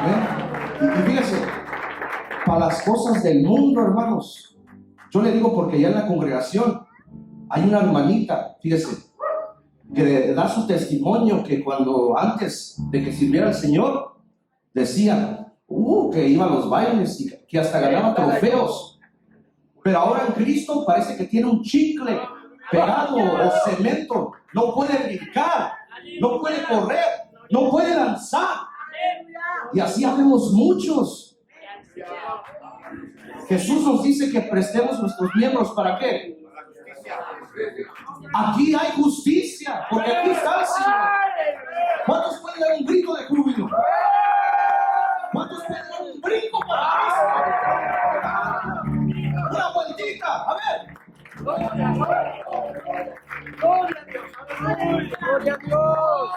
Amén. Y fíjese, para las cosas del mundo, hermanos, yo le digo porque ya en la congregación hay una hermanita, fíjese, que da su testimonio que cuando antes de que sirviera al Señor, decía que iba a los bailes y que hasta ganaba trofeos, pero ahora en Cristo parece que tiene un chicle pegado o cemento, no puede brincar, no puede correr, no puede danzar, y así habemos muchos. Jesús nos dice que prestemos nuestros miembros, ¿para qué? Aquí hay justicia, porque aquí está el Señor. ¿Cuántos pueden dar un grito de júbilo? ¿Cuántos pueden dar un brinco para Cristo? Una vueltita, a ver. Gloria a Dios. Gloria a Dios.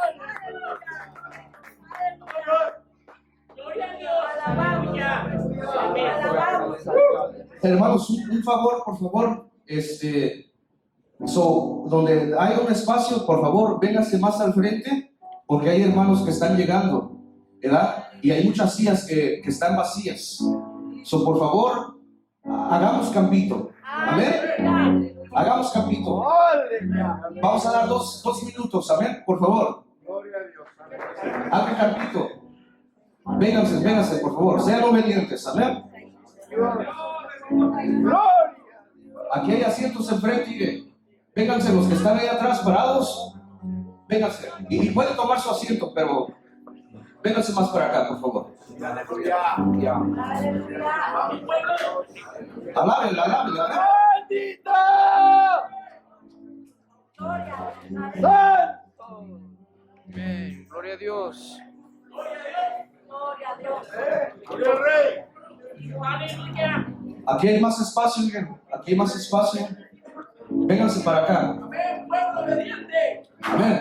Hermanos, un favor, por favor, donde hay un espacio, por favor, véngase más al frente, porque hay hermanos que están llegando, ¿verdad? Y hay muchas sillas que están vacías. Por favor, hagamos campito. Amén. Hagamos campito. Vamos a dar dos minutos, amén, por favor. Hagan campito. Vénganse, por favor, sean obedientes, amén. Aquí hay asientos enfrente, y vénganse los que están ahí atrás parados, vénganse, y pueden tomar su asiento, pero vénganse más para acá, por favor. Alábenla. ¡Bendito! ¡Santo! Amén. Gloria a Dios. Gloria a Dios. Gloria al Rey. Aleluya. Aquí hay más espacio, miren. Aquí hay más espacio. Vénganse para acá. Amén, pueblo obediente. Amén.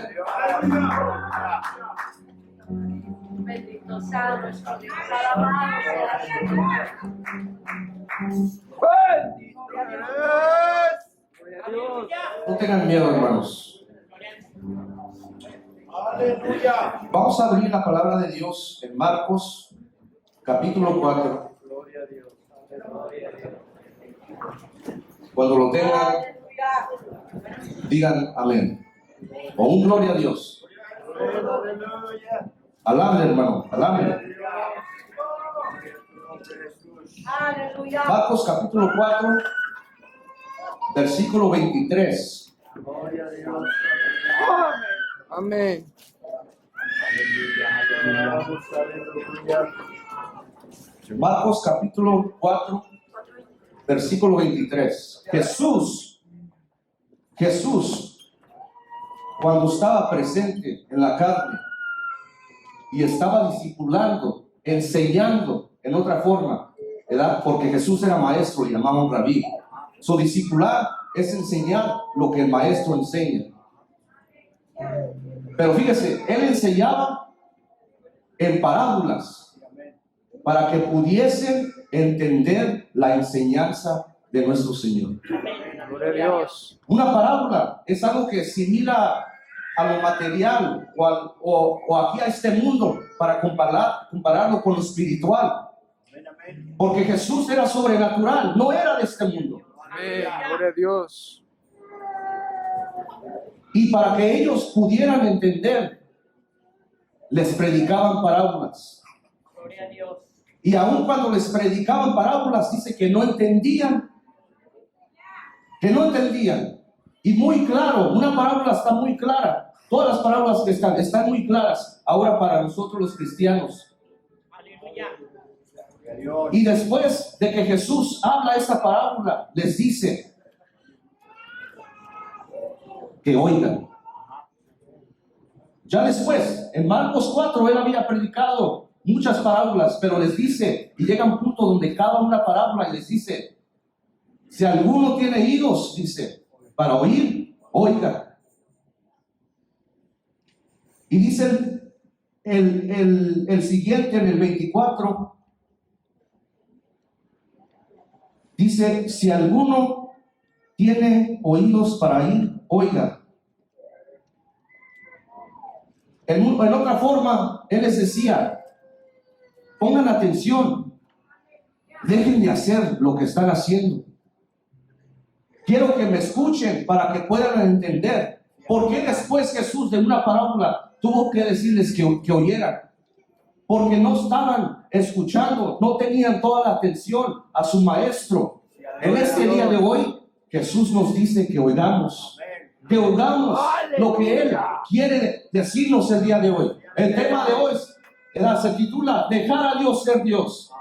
Bendito Santo, alabado sea el Señor. Bendito eres. Gloria a Dios. No tengan miedo, hermanos. Aleluya. Vamos a abrir la palabra de Dios en Marcos, capítulo 4. Gloria a Dios. Cuando lo tengan, Aleluya. digan amén. O un gloria a Dios. Aleluya. Alaben, hermano, alaben. Aleluya. Marcos capítulo 4, versículo 23. Gloria a Dios. Amén. Aleluya. Marcos capítulo 4, versículo 23. Jesús, cuando estaba presente en la carne y estaba discipulando, enseñando en otra forma, ¿verdad? Porque Jesús era maestro, le llamaban rabí. Su discipular es enseñar lo que el maestro enseña. Pero fíjese, él enseñaba en parábolas para que pudiesen entender la enseñanza de nuestro Señor. Gloria a Dios. Una parábola es algo que asimila a lo material o aquí a este mundo para compararlo con lo espiritual. Porque Jesús era sobrenatural, no era de este mundo. Amén. Gloria a Dios. Y para que ellos pudieran entender, les predicaban parábolas. Gloria a Dios. Y aun cuando les predicaban parábolas, dice que no entendían. Y muy claro, una parábola está muy clara. Todas las parábolas que están muy claras ahora para nosotros los cristianos. Aleluya. Y después de que Jesús habla esta parábola, les dice que oigan. Ya después, en Marcos 4, él había predicado muchas parábolas, pero les dice, y llega un punto donde cada una parábola y les dice, si alguno tiene oídos, dice, para oír, oiga. Y dice el siguiente, en el 24, dice, si alguno tiene oídos para oír, oiga. En otra forma, él les decía, pongan atención. Dejen de hacer lo que están haciendo. Quiero que me escuchen para que puedan entender por qué después Jesús de una parábola tuvo que decirles que oyeran. Porque no estaban escuchando, no tenían toda la atención a su maestro. En este día de hoy, Jesús nos dice que oigamos lo que Él quiere decirnos el día de hoy. El tema de hoy se titula Dejar a Dios ser Dios.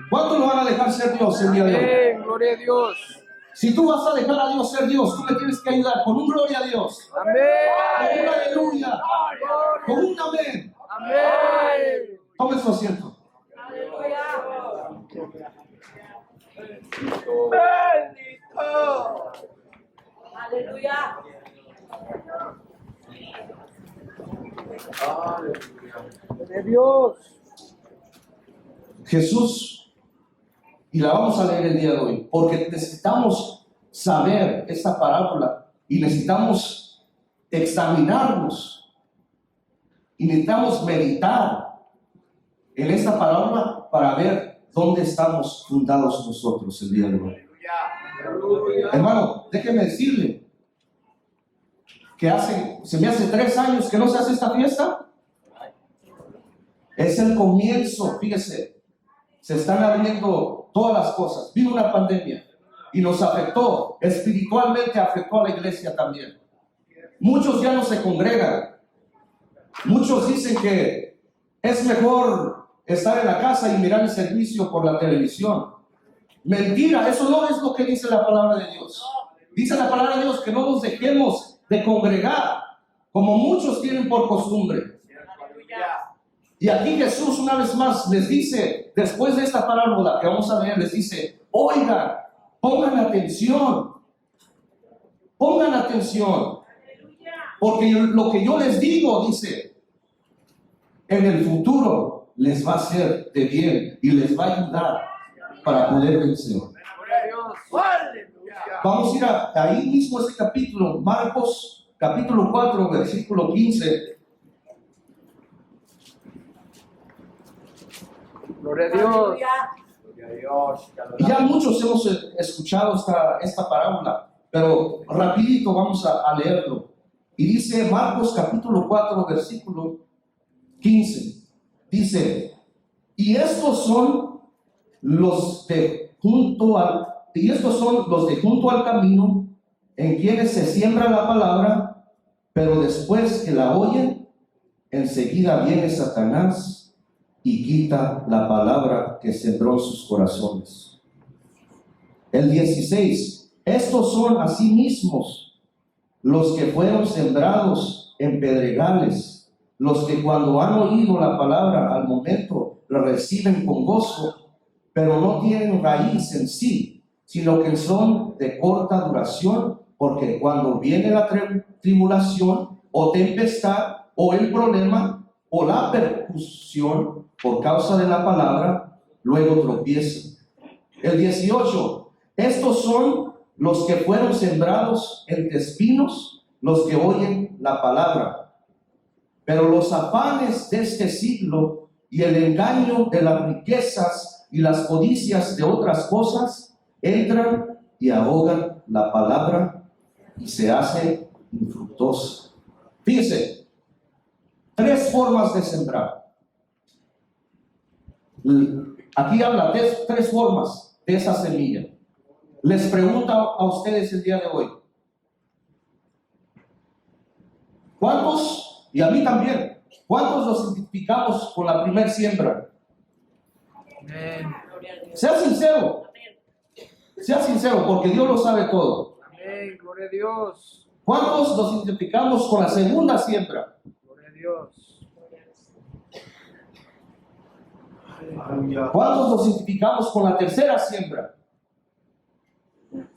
¿Cuántos lo van a dejar ser Dios el día de hoy? Gloria a Dios. Si tú vas a dejar a Dios ser Dios, tú me tienes que ayudar con un gloria a Dios, Amén. con un aleluya, con un amén. Amén. Tome su asiento. Bendito. Aleluya. Gloria a Dios. Jesús, y la vamos a leer el día de hoy, porque necesitamos saber esta parábola y necesitamos examinarnos y necesitamos meditar en esta parábola para ver dónde estamos fundados nosotros el día de hoy. Hermano, déjeme decirle que se me hace 3 años que no se hace esta fiesta. Es el comienzo, fíjese, se están abriendo todas las cosas. Vino una pandemia y nos afectó, espiritualmente afectó a la iglesia también. Muchos ya no se congregan. Muchos dicen que es mejor estar en la casa y mirar el servicio por la televisión. Mentira, eso no es lo que dice la palabra de Dios. Dice la palabra de Dios que no nos dejemos de congregar, como muchos tienen por costumbre. Y aquí Jesús una vez más les dice, después de esta parábola que vamos a leer, les dice, oigan, pongan atención, porque lo que yo les digo, dice, en el futuro les va a ser de bien y les va a ayudar para poder vencer. Vamos a ir ahí mismo a este capítulo, Marcos capítulo 4, versículo 15. Gloria a Dios. Y ya muchos hemos escuchado esta parábola, pero rapidito vamos a leerlo. Y dice Marcos capítulo 4, versículo 15. Dice, y estos son los de junto al camino, en quienes se siembra la palabra, pero después que la oyen, enseguida viene Satanás y quita la palabra que sembró en sus corazones. El 16, estos son asimismos los que fueron sembrados en pedregales, los que cuando han oído la palabra al momento la reciben con gozo, pero no tienen raíz en sí, sino que son de corta duración, porque cuando viene la tribulación o tempestad o el problema o la persecución por causa de la palabra, luego tropiezan. El 18, estos son los que fueron sembrados entre espinos, los que oyen la palabra, pero los afanes de este siglo y el engaño de las riquezas y las codicias de otras cosas entran y ahogan la palabra y se hace infructuosa. Fíjense, 3 formas de sembrar. Aquí habla de 3 formas de esa semilla. Les pregunto a ustedes el día de hoy, ¿cuántos, y a mí también, cuántos nos identificamos con la primer siembra? Amén. Sea sincero, porque Dios lo sabe todo. Amén. Gloria a Dios. ¿Cuántos nos identificamos con la segunda siembra? Gloria a Dios. ¿Cuántos nos identificamos con la tercera siembra?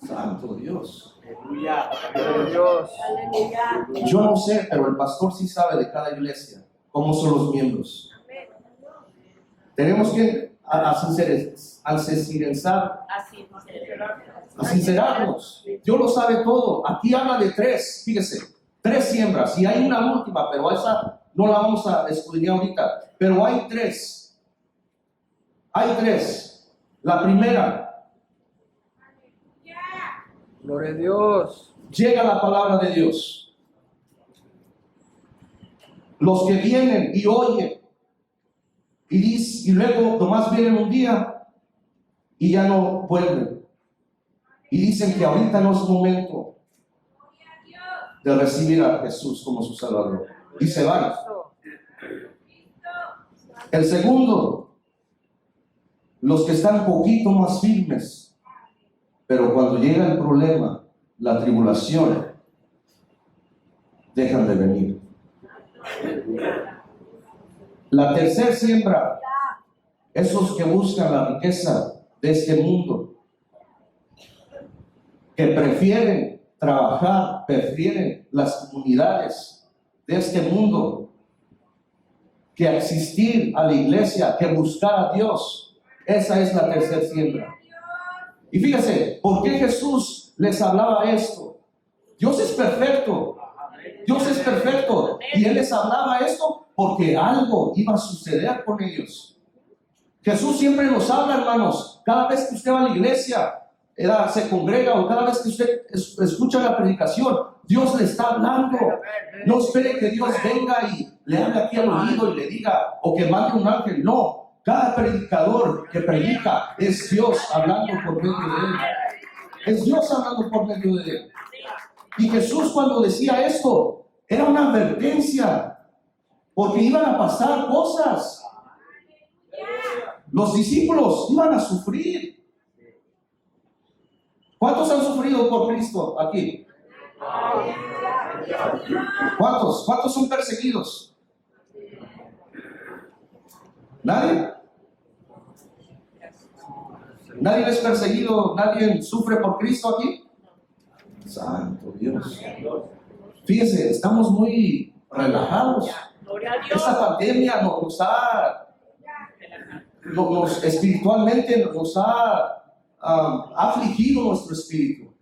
Santo Dios. Gloria a Dios. Aleluya. Yo no sé, pero el pastor sí sabe de cada iglesia cómo son los miembros. Tenemos que sincerarnos. Dios lo sabe todo. Aquí habla de 3, fíjese, 3 siembras. Y hay una última, pero esa no la vamos a escudriñar ahorita. Pero hay 3. Hay tres. La primera, Gloria a Dios. llega la palabra de Dios. Los que vienen y oyen y luego nomás vienen un día y ya no vuelven. Y dicen que ahorita no es momento de recibir a Jesús como su Salvador. Y se van. El segundo, los que están poquito más firmes, pero cuando llega el problema, la tribulación, dejan de venir. La tercera siembra, esos que buscan la riqueza de este mundo, que prefieren trabajar, prefieren las comunidades de este mundo, que asistir a la iglesia, que buscar a Dios. Esa es la tercera siembra. Y fíjese, ¿por qué Jesús les hablaba esto? Dios es perfecto. Dios es perfecto. Y Él les hablaba esto porque algo iba a suceder con ellos. Jesús siempre nos habla, hermanos. Cada vez que usted va a la iglesia, se congrega, o cada vez que usted escucha la predicación, Dios le está hablando. No espere que Dios venga y le hable aquí al oído y le diga, o que mande un ángel. No, cada predicador que predica es Dios hablando por medio de él. Es Dios hablando por medio de él. Y Jesús, cuando decía esto, era una advertencia, porque iban a pasar cosas. Los discípulos iban a sufrir. ¿Cuántos han sufrido por Cristo aquí? ¿Cuántos? ¿Cuántos son perseguidos? ¿Nadie? ¿Nadie es perseguido? ¿Nadie sufre por Cristo aquí? Santo Dios. Fíjense, estamos muy relajados. Esta pandemia espiritualmente nos ha afligido nuestro espíritu.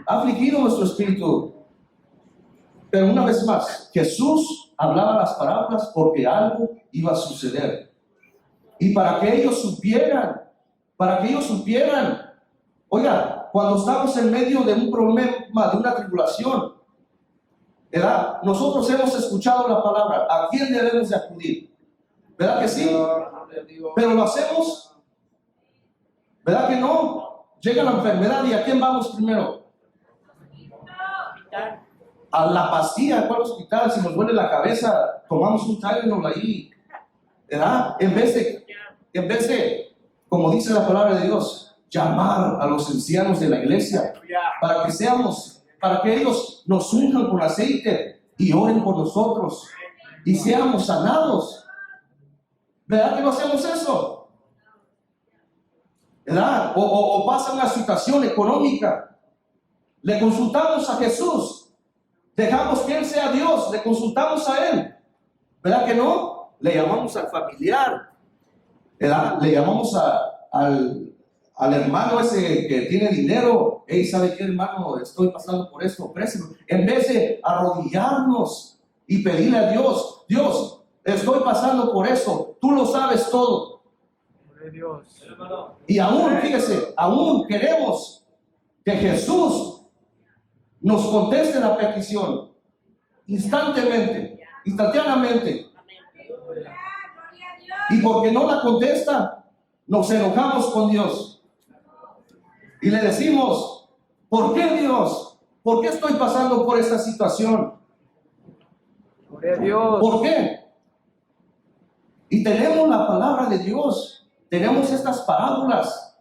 Ha afligido nuestro espíritu. Pero una vez más, Jesús hablaba las parábolas porque algo iba a suceder. Y para que ellos supieran, oiga, cuando estamos en medio de un problema, de una tribulación, ¿verdad? Nosotros hemos escuchado la palabra. ¿A quién debemos de acudir? ¿Verdad que sí? Pero lo hacemos. ¿Verdad que no? Llega la enfermedad y ¿a quién vamos primero? A la pastilla. ¿Cuál hospital? Si nos duele la cabeza, tomamos un Tylenol ahí. ¿Verdad? En vez de, como dice la palabra de Dios, llamar a los ancianos de la iglesia para que ellos nos unjan con aceite y oren por nosotros y seamos sanados. ¿Verdad que no hacemos eso? ¿Verdad? O pasa una situación económica, le consultamos a Jesús, dejamos que Él sea Dios, le consultamos a Él. ¿Verdad que no? Le llamamos al familiar, ¿verdad? Le llamamos al hermano ese que tiene dinero. Hey, ¿sabe qué, hermano? Estoy pasando por esto, préstame. En vez de arrodillarnos y pedirle a Dios, Dios, estoy pasando por eso, tú lo sabes todo. Dios. Y aún, fíjese, aún queremos que Jesús nos conteste la petición instantáneamente. Y porque no la contesta, nos enojamos con Dios. Y le decimos, ¿por qué, Dios? ¿Por qué estoy pasando por esta situación? Gloria a Dios. ¿Por qué? Y tenemos la palabra de Dios. Tenemos estas parábolas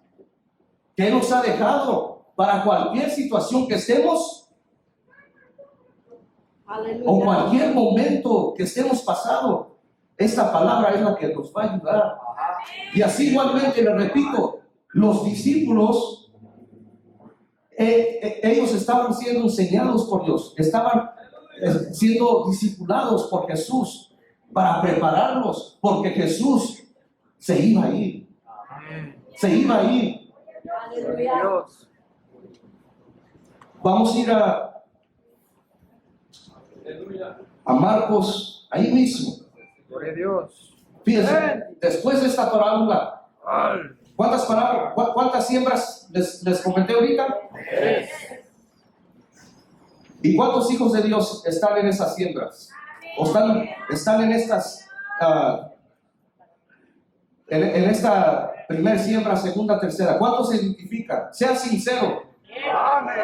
que Él nos ha dejado para cualquier situación que estemos. Aleluya. O cualquier momento que estemos pasando. Esta palabra es la que nos va a ayudar. Y así igualmente, le repito, los discípulos, ellos estaban siendo enseñados por Dios, estaban siendo discipulados por Jesús para prepararlos, porque Jesús se iba a ir. Se iba a ir. Aleluya. Dios. Vamos a ir a Marcos, ahí mismo. Gloria a Dios. Fíjense, después de esta parábola, ¿cuántas siembras les comenté ahorita? 3. ¿Y cuántos hijos de Dios están en esas siembras? ¿O están en estas, en esta primera siembra, segunda, tercera? ¿Cuántos se identifican? Sea sincero. Amén.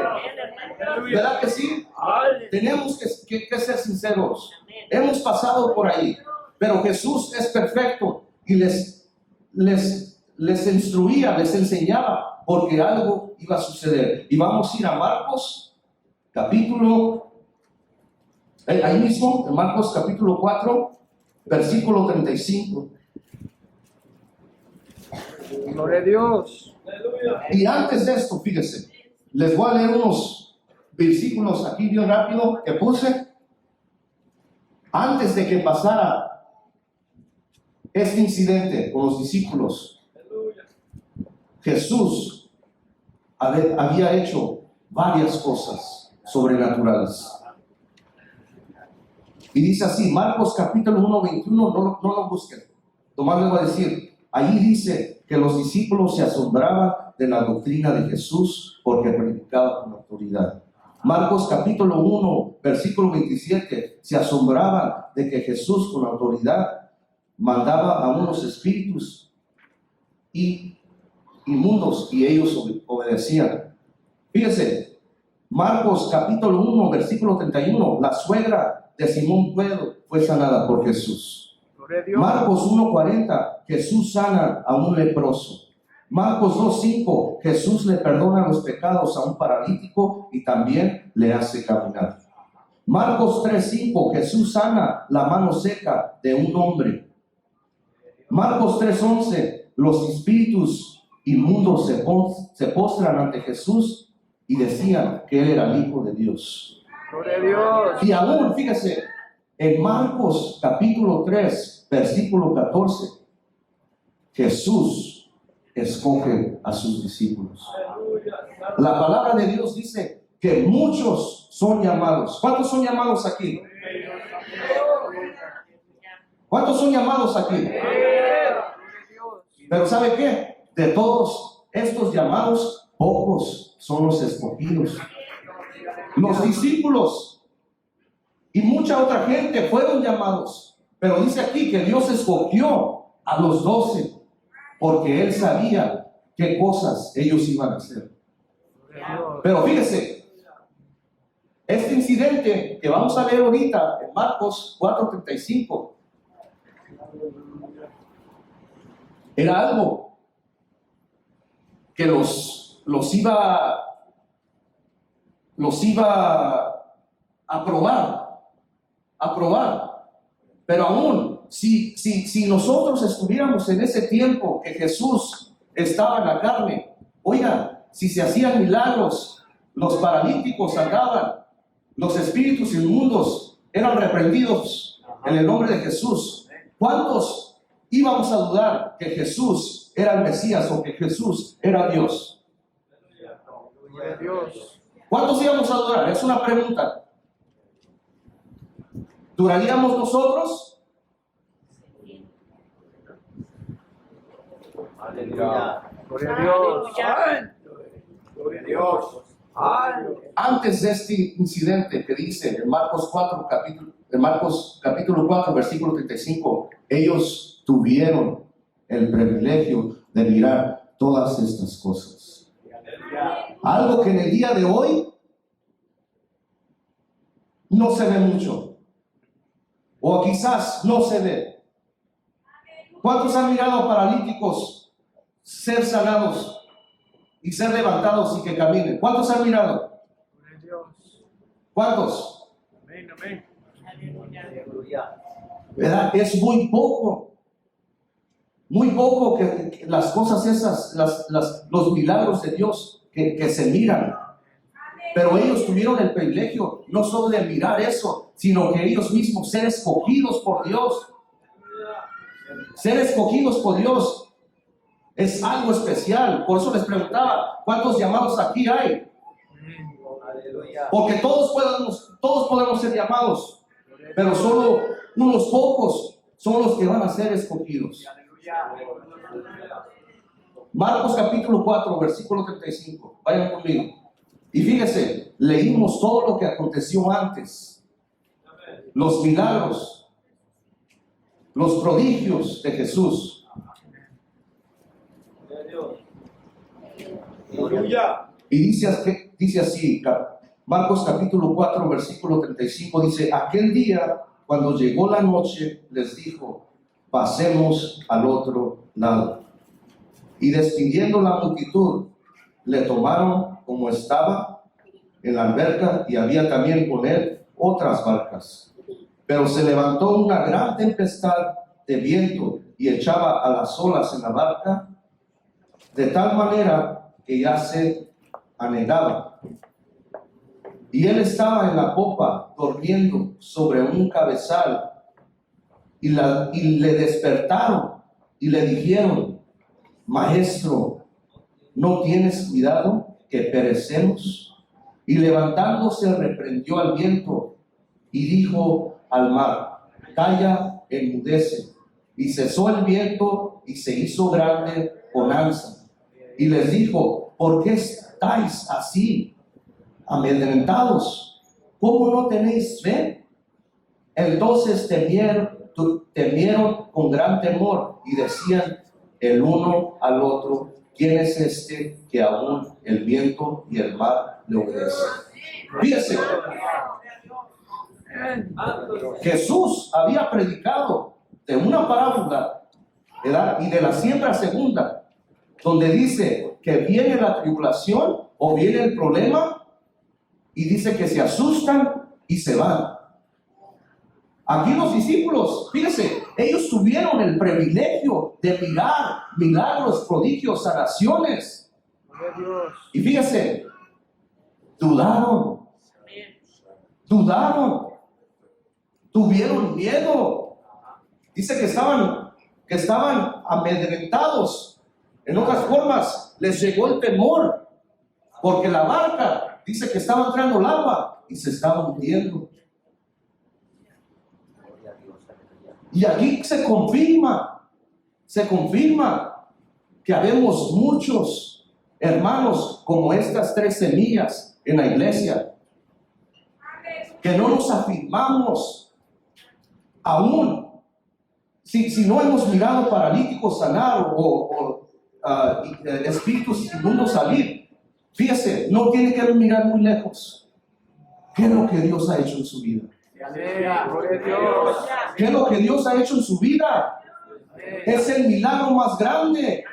¿Verdad que sí? Tenemos que ser sinceros. Hemos pasado por ahí, pero Jesús es perfecto y les instruía, les enseñaba, porque algo iba a suceder. Y vamos a ir a Marcos, capítulo, ahí mismo, en Marcos capítulo 4, versículo 35. Gloria a Dios. Y antes de esto, fíjese, les voy a leer unos versículos aquí bien rápido que puse. Antes de que pasara este incidente con los discípulos, Jesús había hecho varias cosas sobrenaturales. Y dice así, Marcos capítulo 1, 21, no lo busquen. Tomás les va a decir, ahí dice que los discípulos se asombraban de la doctrina de Jesús porque predicaba con autoridad. Marcos capítulo 1, versículo 27, se asombraban de que Jesús con autoridad mandaba a unos espíritus inmundos y ellos obedecían. Fíjese, Marcos capítulo 1, versículo 31, la suegra de Simón Pedro fue sanada por Jesús. Gloria a Dios. Marcos 1:40, Jesús sana a un leproso. Marcos 2:5, Jesús le perdona los pecados a un paralítico y también le hace caminar. Marcos 3:5, Jesús sana la mano seca de un hombre. Marcos 3:11, los espíritus inmundos se postran ante Jesús y decían que Él era el Hijo de Dios. Gloria a Dios. Y aún, fíjese, en Marcos capítulo 3, versículo 14, Jesús escoge a sus discípulos. La palabra de Dios dice que muchos son llamados. ¿Cuántos son llamados aquí? ¿Cuántos son llamados aquí? Pero ¿sabe qué? De todos estos llamados, pocos son los escogidos. Los discípulos y mucha otra gente fueron llamados, pero dice aquí que Dios escogió a los 12 porque Él sabía qué cosas ellos iban a hacer. Pero fíjese, este incidente que vamos a leer ahorita en Marcos 4:35 era algo que los iba a probar. Pero aún, si nosotros estuviéramos en ese tiempo que Jesús estaba en la carne, oiga, si se hacían milagros, los paralíticos andaban, los espíritus inmundos eran reprendidos en el nombre de Jesús, ¿cuántos íbamos a dudar que Jesús era el Mesías o que Jesús era Dios? Gloria a Dios. ¿Cuántos íbamos a dudar? Es una pregunta. ¿Duraríamos nosotros? Aleluya. Gloria a Dios. Gloria a Dios. Antes de este incidente que dice en Marcos capítulo 4, versículo 35, ellos tuvieron el privilegio de mirar todas estas cosas. Algo que en el día de hoy no se ve mucho, o quizás no se ve. ¿Cuántos han mirado a paralíticos ser sanados y ser levantados y que caminen? ¿Cuántos han mirado? Gloria a Dios. ¿Cuántos? Amén, amén. ¿Verdad? Es muy poco que las cosas esas, los milagros de Dios que se miran. Pero ellos tuvieron el privilegio no solo de mirar eso, sino que ellos mismos ser escogidos por Dios. Ser escogidos por Dios es algo especial. Por eso les preguntaba, ¿cuántos llamados aquí hay? Porque todos podemos ser llamados, pero solo unos pocos son los que van a ser escogidos. Aleluya. Marcos capítulo 4, versículo 35. Vayan conmigo. Y fíjese, leímos todo lo que aconteció antes. Los milagros, los prodigios de Jesús. Aleluya. Y dice así, Marcos capítulo 4, versículo 35, dice, aquel día, cuando llegó la noche, les dijo, pasemos al otro lado. Y despidiendo la multitud, le tomaron como estaba en la alberca, y había también con él otras barcas. Pero se levantó una gran tempestad de viento y echaba a las olas en la barca, de tal manera que ya se anegaba. Y él estaba en la popa, durmiendo sobre un cabezal, y le despertaron y le dijeron, Maestro, ¿no tienes cuidado que perecemos? Y levantándose reprendió al viento y dijo al mar, calla, enmudece. Y cesó el viento y se hizo grande bonanza. Y les dijo, ¿por qué estáis así amedrentados? ¿Cómo no tenéis fe? Entonces temieron con gran temor y decían el uno al otro, ¿quién es este que aún el viento y el mar le obedecen? Fíjese, Jesús había predicado de una parábola, ¿verdad? Y de la siembra segunda, donde dice que viene la tribulación o viene el problema y dice que se asustan y se van. Aquí los discípulos, fíjese, ellos tuvieron el privilegio de mirar milagros, prodigios, sanaciones. Y fíjese, dudaron, tuvieron miedo. Dice que estaban amedrentados. En otras formas, les llegó el temor, porque la barca, dice que estaba entrando el agua y se estaba hundiendo. Y aquí se confirma que habemos muchos hermanos como estas 3 semillas en la iglesia, que no nos afirmamos aún. Si no hemos mirado paralíticos sanar o espíritus inmundos salir, fíjese, no tiene que mirar muy lejos. ¿Qué es lo que Dios ha hecho en su vida? Gloria a Dios. ¿Qué es lo que Dios ha hecho en su vida? Es el milagro más grande.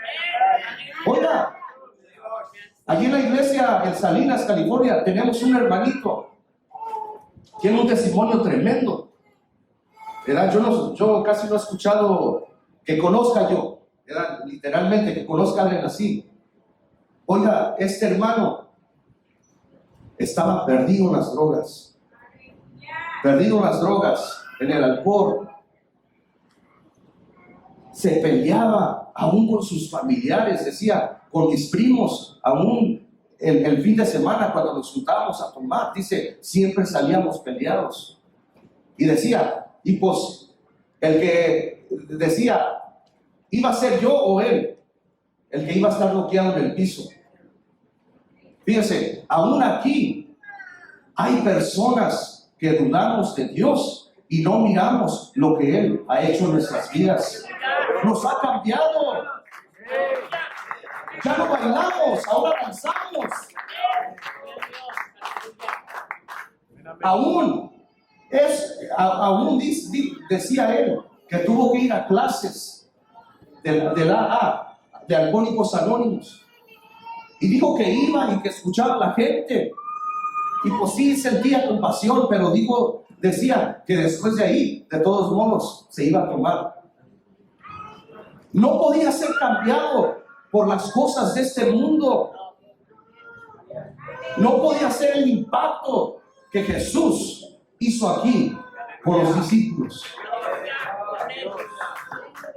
Oiga, allí en la iglesia en Salinas, California, tenemos un hermanito. Tiene un testimonio tremendo. ¿Verdad? Yo casi no he escuchado que conozca yo, ¿verdad? Literalmente, que conozca a alguien así. Oiga, este hermano estaba perdido en las drogas. Perdido en las drogas, en el alcohol. Se peleaba aún con sus familiares, decía, con mis primos, aún el fin de semana cuando nos juntábamos a tomar, dice, siempre salíamos peleados. Y decía, y pues el que decía, iba a ser yo o él, el que iba a estar bloqueado en el piso. Fíjense, aún aquí hay personas que dudamos de Dios y no miramos lo que Él ha hecho en nuestras vidas. Nos ha cambiado. Ya no bailamos, ahora danzamos. Aún decía él que tuvo que ir a clases de Alcohólicos Anónimos. Y dijo que iba y que escuchaba a la gente. Y pues sí sentía compasión, pero decía que después de ahí, de todos modos, se iba a tomar. No podía ser cambiado por las cosas de este mundo. No podía ser el impacto que Jesús hizo aquí con los discípulos.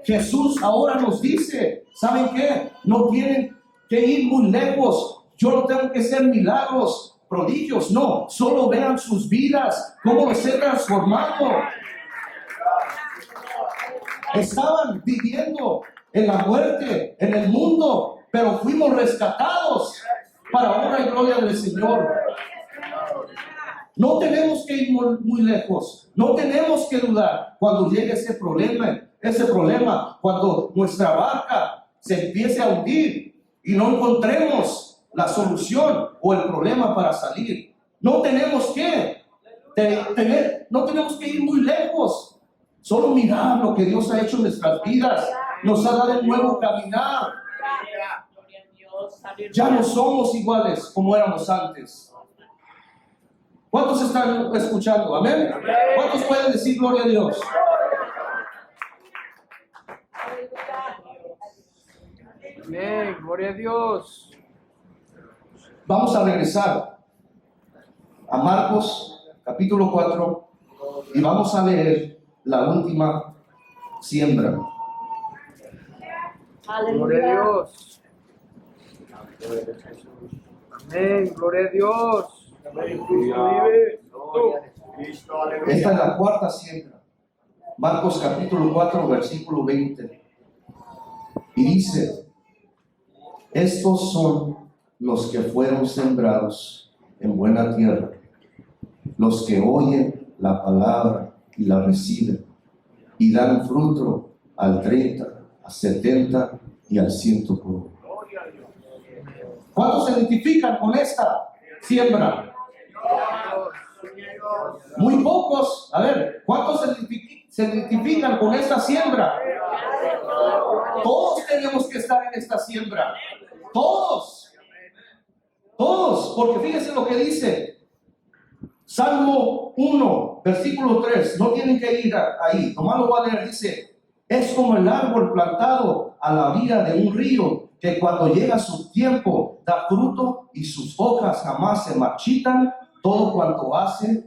Jesús ahora nos dice, ¿saben qué? No tienen que ir muy lejos. Yo no tengo que hacer milagros, prodigios, no, solo vean sus vidas, cómo los he transformado. estaban viviendo en la muerte, en el mundo, pero fuimos rescatados para honra y gloria del Señor. No tenemos que ir muy lejos, no tenemos que dudar cuando llegue ese problema, cuando nuestra barca se empiece a hundir y no encontremos la solución o el problema para salir. No tenemos que ir muy lejos, solo mirar lo que Dios ha hecho en nuestras vidas. Nos ha dado un nuevo caminar. Ya no somos iguales como éramos antes. ¿Cuántos están escuchando? Amén. ¿Cuántos pueden decir gloria a Dios? Amén, gloria a Dios. Vamos a regresar a Marcos capítulo 4 y vamos a leer la última siembra. Gloria a Dios. Amén, gloria a Dios. Esta es la cuarta siembra. Marcos capítulo 4 versículo 20. Y dice: estos son los que fueron sembrados en buena tierra, los que oyen la palabra y la reciben y dan fruto al 30, a 70 y al 100 por uno. ¿Cuántos se identifican con esta siembra? Muy pocos. A ver, ¿cuántos se identifican con esta siembra? Todos tenemos que estar en esta siembra. Todos, porque fíjense lo que dice Salmo 1, versículo 3. No tienen que ir ahí, nomás lo voy a leer. Dice: es como el árbol plantado a la orilla de un río, que cuando llega su tiempo da fruto y sus hojas jamás se marchitan. Todo cuanto hace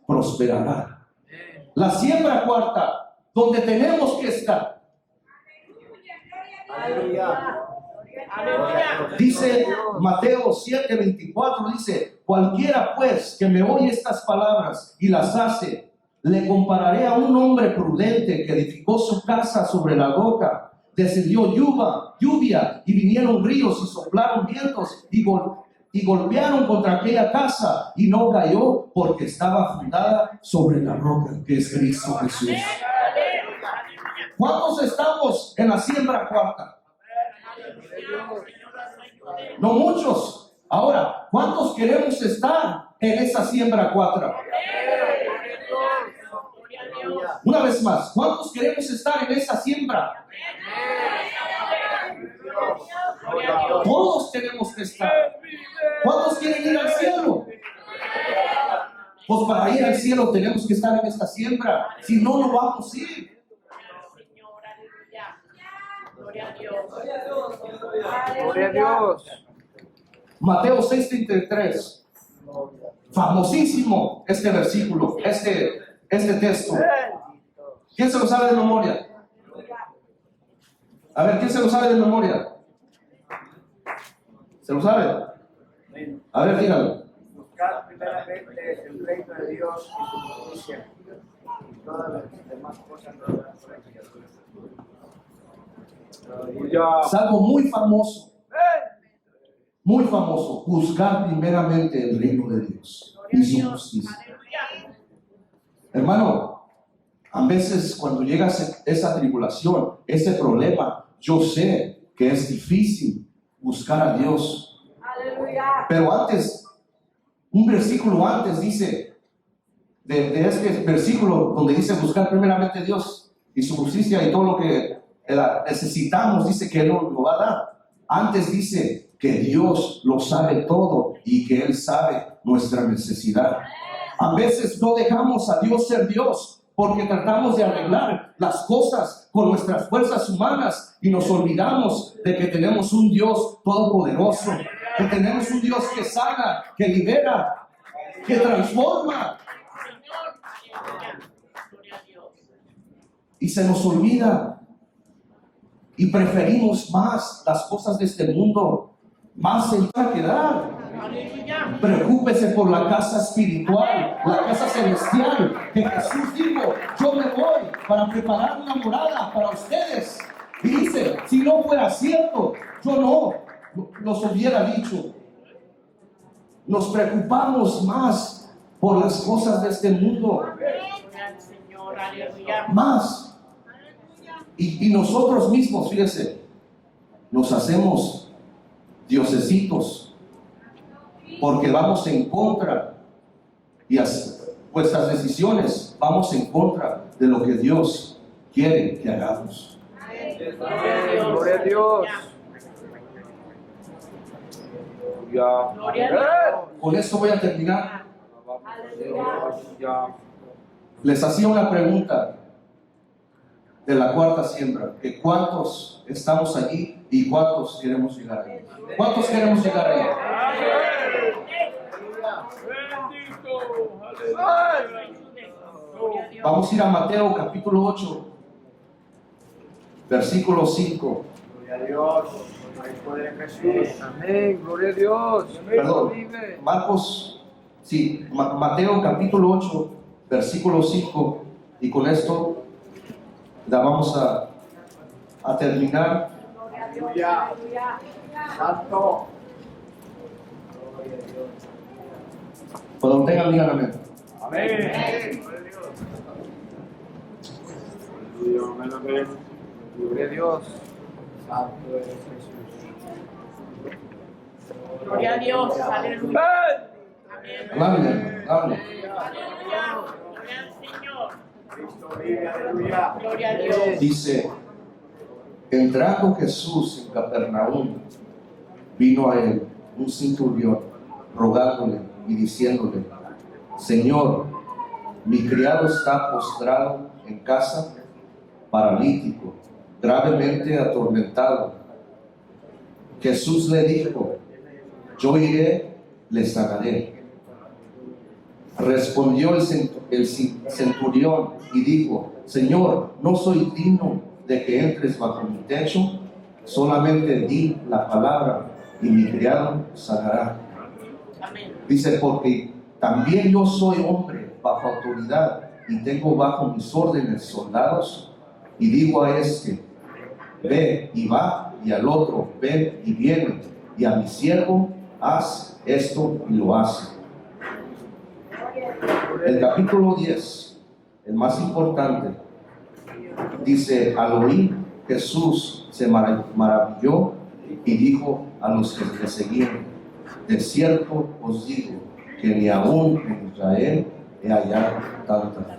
prosperará. La siembra cuarta, donde tenemos que estar. Dice Mateo 7:24, dice: cualquiera pues que me oye estas palabras y las hace, le compararé a un hombre prudente que edificó su casa sobre la roca. Descendió lluvia y vinieron ríos y soplaron vientos y golpearon contra aquella casa, y no cayó, porque estaba fundada sobre la roca, que es Cristo Jesús. ¿Cuántos estamos en la siembra cuarta? No muchos. Ahora, ¿cuántos queremos estar en esa siembra cuarta? Una vez más, ¿cuántos queremos estar en esa siembra? Todos tenemos que estar. ¿Cuántos quieren ir al cielo? Pues para ir al cielo tenemos que estar en esta siembra. Si no, no vamos a ir. Gloria a Dios. Mateo 6:33. Famosísimo este versículo, este texto. ¿Quién se lo sabe de memoria? A ver, ¿quién se lo sabe de memoria? ¿Se lo sabe? A ver, dígalo. Buscar primeramente el reino de Dios y su justicia, y todas las demás cosas nos darán por ellas. Salmo muy famoso. Muy famoso. Buscar primeramente el reino de Dios y su justicia. Hermano, a veces cuando llega esa tribulación, ese problema, yo sé que es difícil buscar a Dios. Pero antes, un versículo antes dice, de este versículo donde dice buscar primeramente a Dios y su justicia y todo lo que necesitamos, dice que Él nos lo va a dar. Antes dice que Dios lo sabe todo y que Él sabe nuestra necesidad. A veces no dejamos a Dios ser Dios porque tratamos de arreglar las cosas con nuestras fuerzas humanas y nos olvidamos de que tenemos un Dios todopoderoso, que tenemos un Dios que sana, que libera, que transforma. Y se nos olvida y preferimos más las cosas de este mundo, más el para quedar. Aleluya. Preocúpese por la casa espiritual, la casa celestial, que Jesús dijo, yo me voy para preparar una morada para ustedes. Y dice, si no fuera cierto, yo no los hubiera dicho. Nos preocupamos más por las cosas de este mundo, Gloria al Señor. Aleluya. más. Y nosotros mismos, fíjese, nos hacemos diosesitos porque vamos en contra y vuestras decisiones vamos en contra de lo que Dios quiere que hagamos. Gloria a Dios. Gloria a Dios. Con esto voy a terminar. Aleluya. Les hacía una pregunta de la cuarta siembra, que cuántos estamos allí y cuántos queremos llegar ahí. ¿Cuántos queremos llegar ahí? Gloria a Dios. Vamos a ir a Mateo capítulo 8, versículo 5. Gloria a Dios. Hay poder en Jesús. Amén. Gloria a Dios. Perdón, Vive. Marcos, sí, Mateo capítulo 8, versículo 5, y con esto la vamos a terminar. Gloria a Dios. Aleluya. Santo. Cuando lo tengan, digan amén. Amén. Gloria a Dios. Santo eres Jesús. Gloria a Dios. Aleluya. Amén. Alábenle, alábenle. Aleluya. Gloria al Señor. Cristo vive, aleluya. Gloria a Dios. Dice, entrando Jesús en Capernaum, vino a él un centurión rogándole y diciéndole, Señor, mi criado está postrado en casa, paralítico, gravemente atormentado. Jesús le dijo, yo iré, le sanaré. Respondió el centurión y dijo, Señor, no soy digno de que entres bajo mi techo, solamente di la palabra y mi criado sanará. Amén. Dice, porque también yo soy hombre bajo autoridad y tengo bajo mis órdenes soldados, y digo a este, ve y va, y al otro, ven y viene, y a mi siervo, haz esto y lo hace. El capítulo 10, el más importante, dice, al oír Jesús se maravilló y dijo a los que le seguían, de cierto os digo que ni aún en Israel he hallado tanta fe.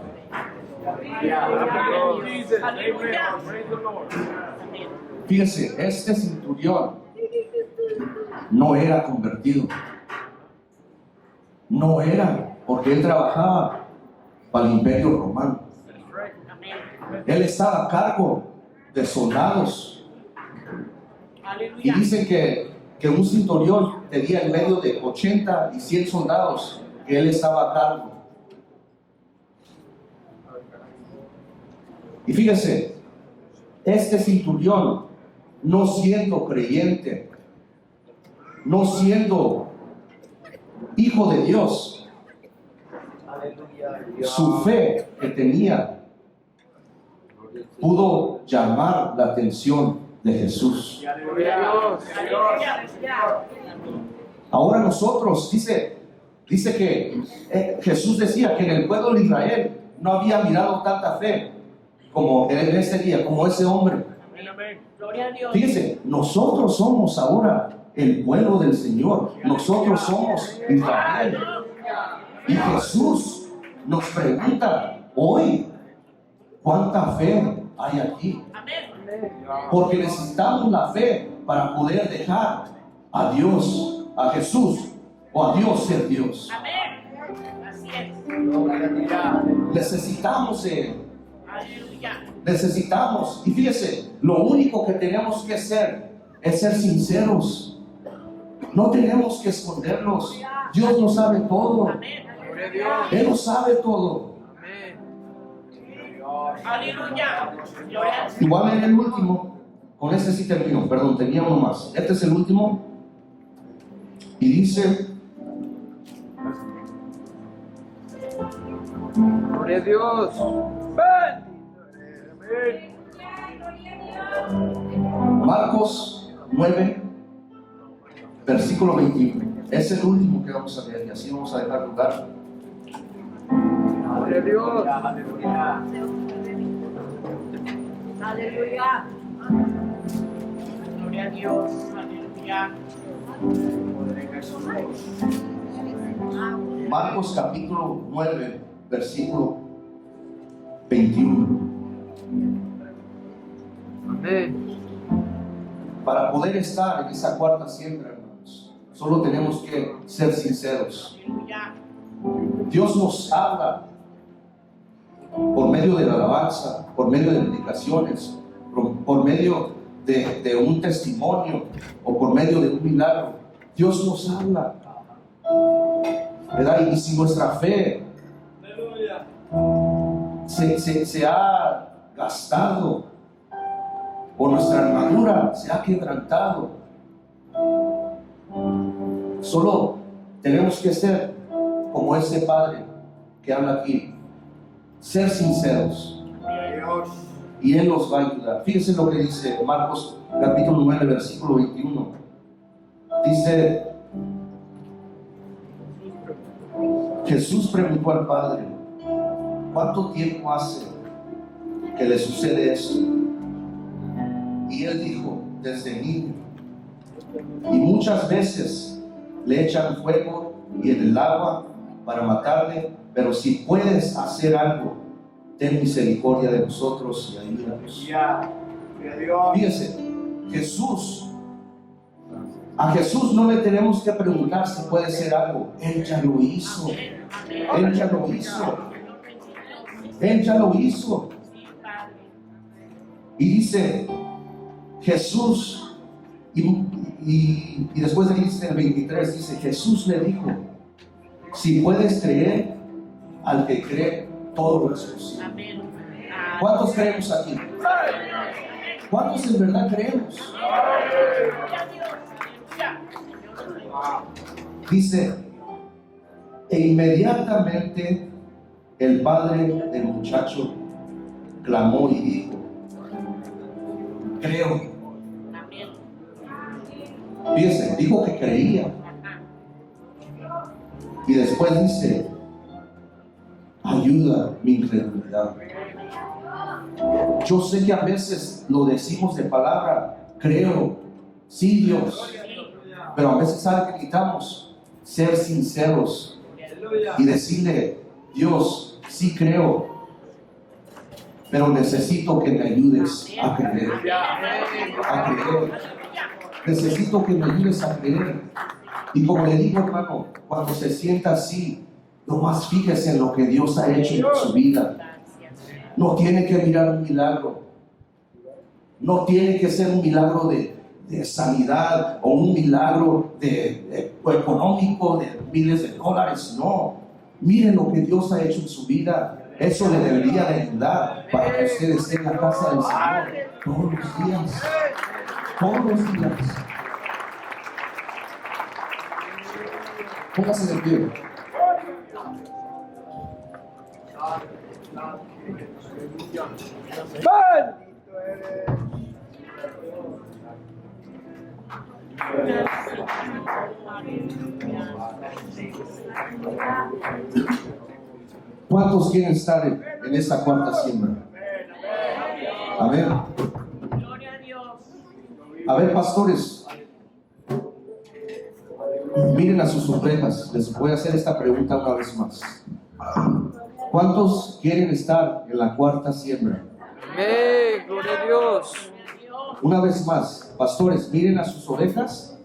Aleluya. Amén. Fíjese, este centurión no era convertido. No era, porque él trabajaba para el imperio romano. Amén. Él estaba a cargo de soldados. Y Aleluya. dicen que un centurión tenía en medio de 80 y 100 soldados que él estaba a cargo. Y fíjese, este centurión, no siendo creyente, no siendo hijo de Dios, su fe que tenía pudo llamar la atención de Jesús. Gloria a Dios. Aleluya. Ahora nosotros, dice que Jesús decía que en el pueblo de Israel no había mirado tanta fe como en ese día, como ese hombre. Gloria a Dios. Fíjese, nosotros somos ahora el pueblo del Señor, nosotros somos Israel. Y Jesús nos pregunta hoy, ¿cuánta fe hay aquí? Amén. Porque necesitamos la fe para poder dejar a Dios, a Jesús o a Dios ser Dios. Amén. Así es. Necesitamos Él. Aleluya. Necesitamos, y fíjese, lo único que tenemos que hacer es ser sinceros. No tenemos que escondernos. Dios lo sabe todo. Amén. Gloria a Dios. Él lo sabe todo. Amén. Aleluya. Gloria al Señor. Igual en el último, con este sí termino, perdón, tenía uno más. Este es el último. Y dice, Gloria a Dios. Marcos 9, versículo 21. Es el último que vamos a leer y así vamos a dejar lugar. Gloria a Dios. Aleluya. Aleluya. Gloria a Dios. Aleluya. Poder en Jesús. Marcos capítulo 9, versículo 21. Amén. Para poder estar en esa cuarta siembra, hermanos, solo tenemos que ser sinceros. Aleluya. Dios nos habla por medio de la alabanza, por medio de predicaciones, por medio de un testimonio o por medio de un milagro. Dios nos habla, ¿verdad? Y si nuestra fe se ha gastado o nuestra armadura se ha quebrantado, solo tenemos que ser como ese Padre que habla aquí, ser sinceros Dios. y Él nos va a ayudar. Fíjense lo que dice Marcos capítulo 9, versículo 21. Dice, Jesús preguntó al Padre, ¿cuánto tiempo hace que le sucede esto? Y Él dijo, desde niño. Y muchas veces le echan fuego y en el agua para matarle, pero si puedes hacer algo, ten misericordia de nosotros y ayúdanos. Gloria a Dios. Fíjense, a Jesús no le tenemos que preguntar si puede hacer algo. Él ya lo hizo. Él ya lo hizo. Él ya lo hizo. Y dice Jesús, y después dice el 23, dice, Jesús le dijo, si puedes creer, al que cree, todo lo es posible. ¿Cuántos creemos aquí? ¿Cuántos en verdad creemos? Dice, e inmediatamente el padre del muchacho clamó y dijo, creo. Fíjense, dijo que creía. Y después dice, ayuda mi incredulidad. Yo sé que a veces lo decimos de palabra, creo, sí Dios, pero a veces sabe que necesitamos ser sinceros y decirle, Dios, sí creo, pero necesito que me ayudes a creer, necesito que me ayudes a creer. Y como le digo, hermano, cuando se sienta así, nomás fíjese en lo que Dios ha hecho en su vida. No tiene que mirar un milagro, no tiene que ser un milagro de sanidad o un milagro económico de miles de dólares. No, miren lo que Dios ha hecho en su vida. Eso le debería de ayudar para que usted esté en la casa del Señor todos los días. Todos los días. Póngase de pie. Bendito eres. ¿Cuántos quieren estar en esta cuarta siembra? Amén. Gloria a Dios. A ver, pastores, miren a sus ovejas. Les voy a hacer esta pregunta una vez más. ¿Cuántos quieren estar en la cuarta siembra? Amén. Gloria a Dios. Una vez más, pastores, miren a sus ovejas,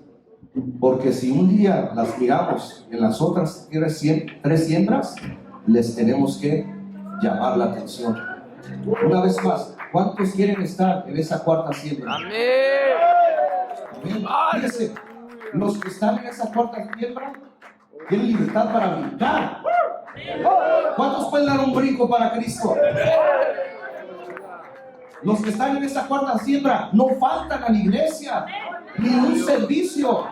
porque si un día las miramos en las otras tres siembras, les tenemos que llamar la atención. Una vez más, ¿cuántos quieren estar en esa cuarta siembra? Amén. Amén. Fíjense, los que están en esa cuarta siembra tienen libertad para brincar. ¿Cuántos pueden dar un brinco para Cristo? Los que están en esa cuarta siembra no faltan a la iglesia, ni un servicio.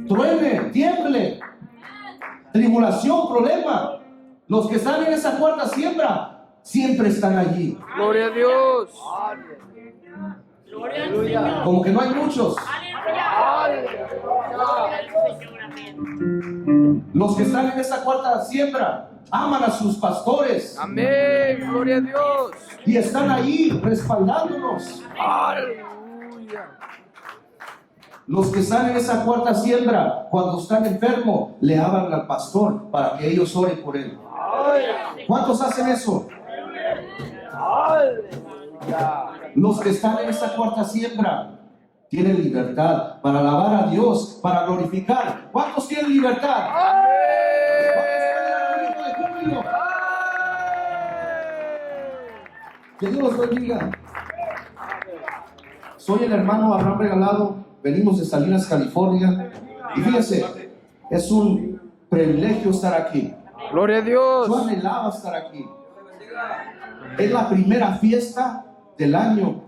truene, tiemble, tribulación, problema, los que están en esa cuarta siembra siempre están allí. Gloria a Dios. Gloria al Señor. Como que no hay muchos. Aleluya. Gloria al Señor. Amén. Los que están en esa cuarta siembra aman a sus pastores Amén. Gloria a Dios. y están ahí respaldándonos. Aleluya. Los que están en esa cuarta siembra, cuando están enfermos, le hablan al pastor para que ellos oren por él. ¿Cuántos hacen eso? Los que están en esa cuarta siembra tienen libertad para alabar a Dios, para glorificar. ¿Cuántos tienen libertad? ¿Cuántos tienen el grito de júbilo? Que Dios los bendiga. Soy el hermano Abraham Regalado, venimos de Salinas, California. Y fíjense, es un privilegio estar aquí. Gloria a Dios. Yo anhelaba estar aquí. Es la primera fiesta del año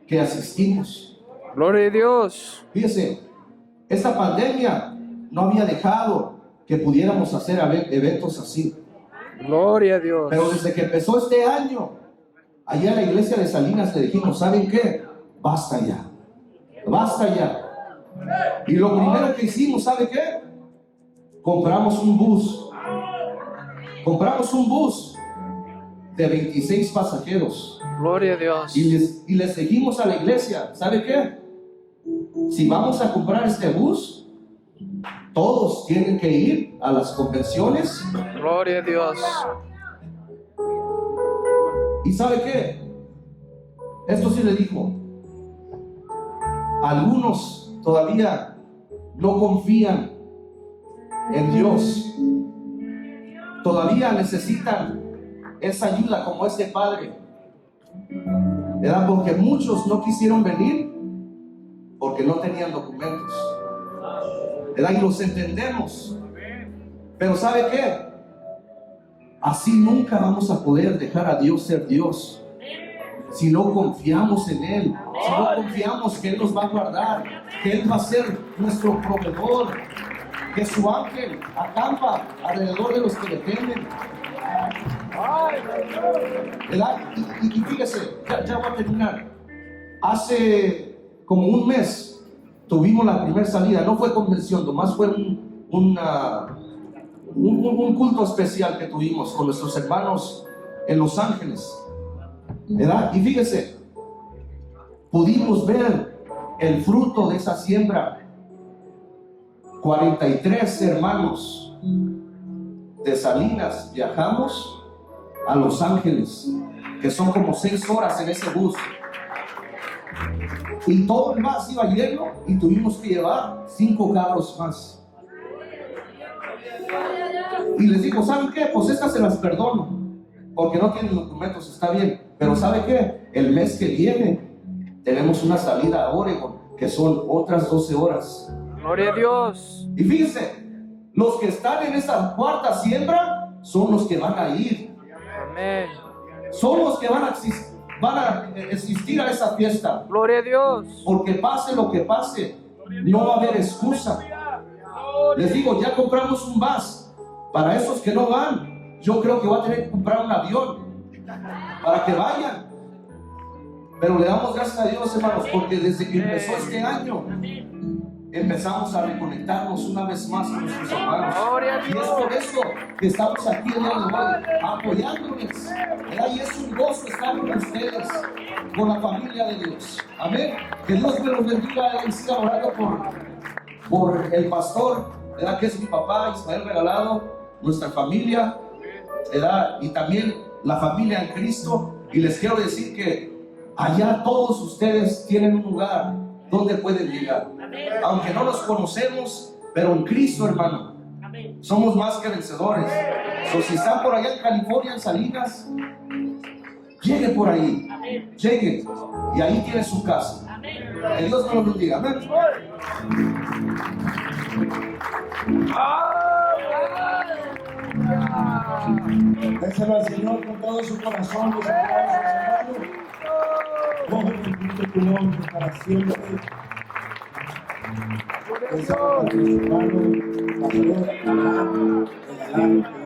que asistimos. Gloria a Dios. Fíjese, esta pandemia no había dejado que pudiéramos hacer eventos así. Gloria a Dios. Pero desde que empezó este año, allá en la iglesia de Salinas le dijimos, ¿saben qué? Basta ya. Basta ya. Y lo primero que hicimos, ¿sabe qué? Compramos un bus. Compramos un bus de 26 pasajeros. Gloria a Dios. Y les dijimos a la iglesia, ¿sabe qué? Si vamos a comprar este bus, todos tienen que ir a las convenciones. Gloria a Dios. ¿Y sabe qué? Esto sí le dijo. Algunos todavía no confían en Dios. Todavía necesitan esa ayuda como ese padre. ¿Verdad? Porque muchos no quisieron venir porque no tenían documentos. ¿Verdad? Y los entendemos. Pero ¿sabe qué? Así nunca vamos a poder dejar a Dios ser Dios. Si no confiamos en Él, si no confiamos que Él nos va a guardar, que Él va a ser nuestro proveedor, que su ángel acampa alrededor de los que le temen. ¿Verdad? Y fíjese, ya voy a terminar. Hace como un mes tuvimos la primera salida, no fue convención, nomás fue un culto especial que tuvimos con nuestros hermanos en Los Ángeles. ¿Verdad? Y fíjese, pudimos ver el fruto de esa siembra. 43 hermanos de Salinas viajamos a Los Ángeles, que son como 6 horas en ese bus. Y todo el bus iba lleno y tuvimos que llevar 5 carros más. Y les digo, ¿saben qué? Pues estas se las perdono, porque no tienen documentos, está bien. Pero ¿sabe qué? El mes que viene tenemos una salida a Oregon, que son otras 12 horas. Gloria a Dios. Y fíjense, los que están en esa cuarta siembra son los que van a ir. Amén. Son los que van a asistir a esa fiesta. Gloria a Dios. Porque pase lo que pase, no va a haber excusa. Les digo, ya compramos un bus. Para esos que no van, yo creo que voy a tener que comprar un avión para que vayan. Pero le damos gracias a Dios, hermanos, porque desde que empezó este año empezamos a reconectarnos una vez más con nuestros hermanos. Y es por eso que estamos aquí el día de hoy, apoyándoles, ¿verdad? Y es un gozo estar con ustedes, con la familia de Dios. Amén. Que Dios me los bendiga y siga orando por el pastor, ¿verdad? Que es mi papá, Ismael Regalado, nuestra familia, ¿verdad? Y también la familia en Cristo. Y les quiero decir que allá todos ustedes tienen un lugar donde pueden llegar. Aunque no los conocemos, pero en Cristo, hermano, somos más que vencedores. So, si están por allá en California, en Salinas, lleguen por ahí. Lleguen. Y ahí tiene su casa. Que Dios nos lo bendiga. Amén. Déselo al Señor con todo su corazón, mis hermanos. Oh, bendito tu nombre para siempre. Déselo a nuestro hermano, pastor Abraham, el Alán,